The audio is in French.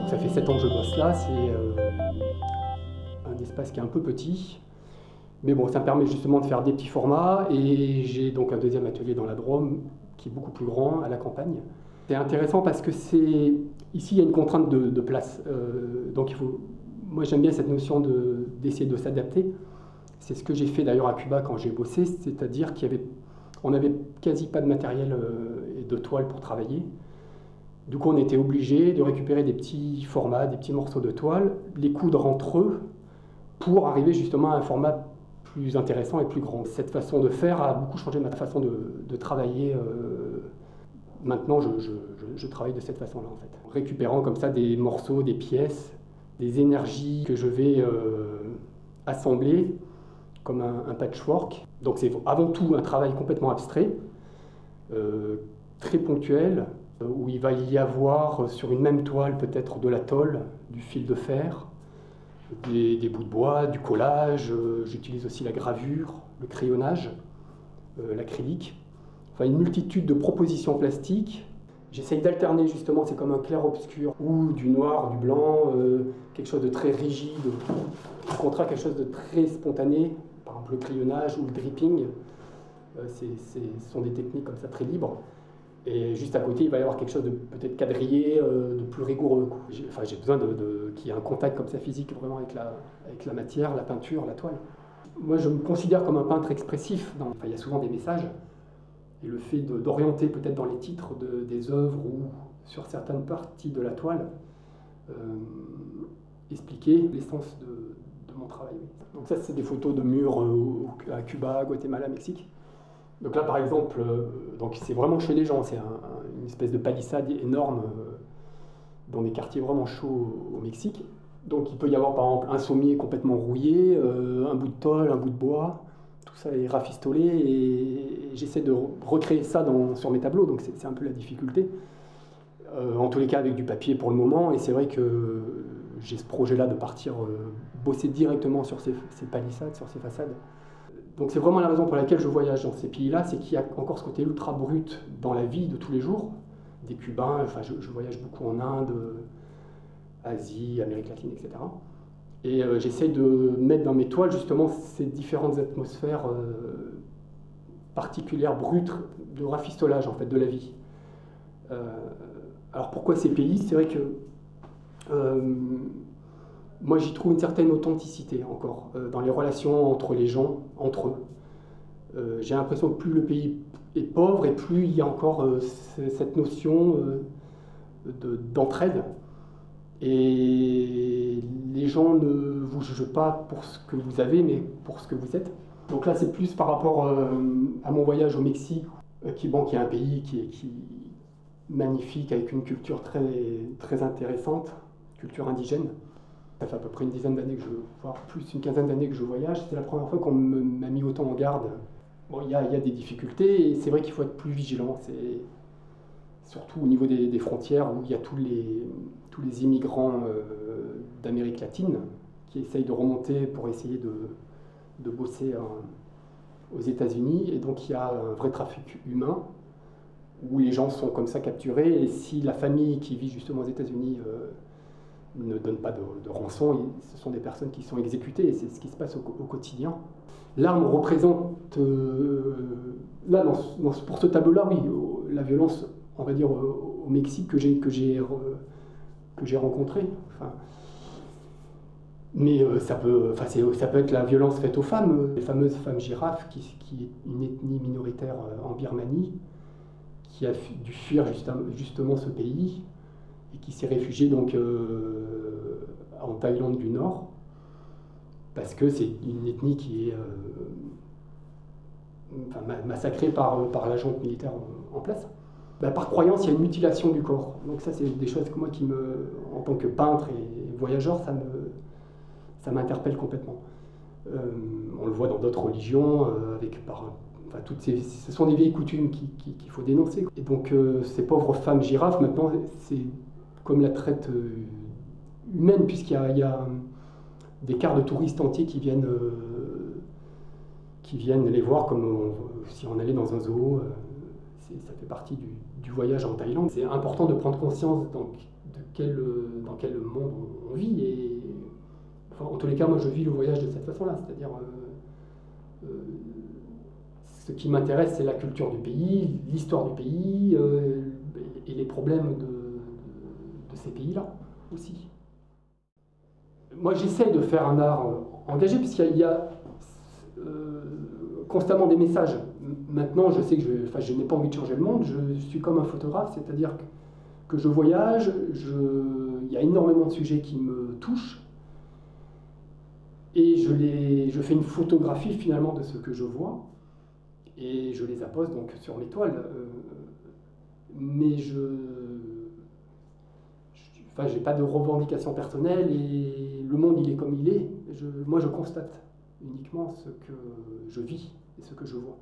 Ça fait 7 ans que je bosse là, c'est un espace qui est un peu petit, mais bon, ça me permet justement de faire des petits formats, et j'ai donc un deuxième atelier dans la Drôme qui est beaucoup plus grand, à la campagne. C'est intéressant parce que ici il y a une contrainte de place, donc moi j'aime bien cette notion d'essayer de s'adapter. C'est ce que j'ai fait d'ailleurs à Cuba quand j'ai bossé, c'est-à-dire qu'on n'avait quasi pas de matériel et de toile pour travailler. Du coup, on était obligé de récupérer des petits formats, des petits morceaux de toile, les coudre entre eux pour arriver justement à un format plus intéressant et plus grand. Cette façon de faire a beaucoup changé ma façon de travailler. Maintenant, je travaille de cette façon-là, en fait. En récupérant comme ça des morceaux, des pièces, des énergies que je vais assembler comme un patchwork. Donc c'est avant tout un travail complètement abstrait, très ponctuel, où il va y avoir sur une même toile peut-être de la tôle, du fil de fer, des bouts de bois, du collage, j'utilise aussi la gravure, le crayonnage, l'acrylique, enfin une multitude de propositions plastiques. J'essaye d'alterner justement, c'est comme un clair-obscur, ou du noir, du blanc, quelque chose de très rigide, au contraire quelque chose de très spontané, par exemple le crayonnage ou le dripping, ce sont des techniques comme ça très libres. Et juste à côté, il va y avoir quelque chose de peut-être quadrillé, de plus rigoureux. J'ai besoin qu'il y ait un contact comme ça physique vraiment avec la matière, la peinture, la toile. Moi, je me considère comme un peintre expressif. Il y a souvent des messages. Et le fait d'orienter peut-être dans les titres des œuvres ou sur certaines parties de la toile, expliquer l'essence de mon travail. Donc ça, c'est des photos de murs à Cuba, Guatemala, Mexique. Donc là, par exemple, c'est vraiment chez les gens, c'est une espèce de palissade énorme dans des quartiers vraiment chauds au Mexique. Donc il peut y avoir par exemple un sommier complètement rouillé, un bout de tôle, un bout de bois, tout ça est rafistolé, et j'essaie de recréer ça sur mes tableaux, donc c'est un peu la difficulté. En tous les cas avec du papier pour le moment, et c'est vrai que j'ai ce projet-là de partir bosser directement sur ces palissades, sur ces façades. Donc c'est vraiment la raison pour laquelle je voyage dans ces pays-là, c'est qu'il y a encore ce côté ultra brut dans la vie de tous les jours, des Cubains, enfin je voyage beaucoup en Inde, Asie, Amérique latine, etc. Et j'essaye de mettre dans mes toiles justement ces différentes atmosphères particulières, brutes, de rafistolage en fait de la vie. Alors pourquoi ces pays? C'est vrai que moi, j'y trouve une certaine authenticité encore dans les relations entre les gens, entre eux. J'ai l'impression que plus le pays est pauvre et plus il y a encore cette notion d'entraide. Et les gens ne vous jugent pas pour ce que vous avez, mais pour ce que vous êtes. Donc là, c'est plus par rapport à mon voyage au Mexique, qui est un pays qui est magnifique, avec une culture très, très intéressante, culture indigène. Ça fait à peu près une dizaine d'années voire plus une quinzaine d'années que je voyage. C'est la première fois qu'on m'a mis autant en garde. Bon, il y a des difficultés, et c'est vrai qu'il faut être plus vigilant. C'est surtout au niveau des frontières, où il y a tous les immigrants d'Amérique latine qui essayent de remonter pour essayer de bosser aux États-Unis. Et donc il y a un vrai trafic humain, où les gens sont comme ça capturés. Et si la famille qui vit justement aux États-Unis ne donne pas de rançon, ce sont des personnes qui sont exécutées, et c'est ce qui se passe au quotidien. L'arme représente, là, pour ce tableau-là, oui, la violence, on va dire, au Mexique que j'ai rencontré. Enfin, mais ça peut être la violence faite aux femmes, les fameuses femmes girafes, qui est une ethnie minoritaire en Birmanie, qui a dû fuir justement ce pays, et qui s'est réfugié donc en Thaïlande du Nord, parce que c'est une ethnie qui est massacrée par la junte militaire en place. Par croyance, il y a une mutilation du corps. Donc ça, c'est des choses que moi, en tant que peintre et voyageur, ça m'interpelle complètement. On le voit dans d'autres religions, ce sont des vieilles coutumes qu'il faut dénoncer. Et donc ces pauvres femmes girafes, maintenant, c'est comme la traite humaine, puisqu'il y a des quarts de touristes entiers qui viennent les voir comme si on allait dans un zoo. ça fait partie du voyage en Thaïlande. C'est important de prendre conscience dans quel monde on vit. Et, enfin, en tous les cas, moi je vis le voyage de cette façon-là. C'est-à-dire, ce qui m'intéresse, c'est la culture du pays, l'histoire du pays et les problèmes de ces pays-là aussi. Moi j'essaie de faire un art engagé, puisqu'il y a constamment des messages. Maintenant, je sais que je n'ai pas envie de changer le monde, je suis comme un photographe, c'est-à-dire que je voyage, il y a énormément de sujets qui me touchent, et je fais une photographie finalement de ce que je vois, et je les appose donc sur mes toiles. Mais j'ai pas de revendication personnelle, et le monde il est comme il est. Moi je constate uniquement ce que je vis et ce que je vois.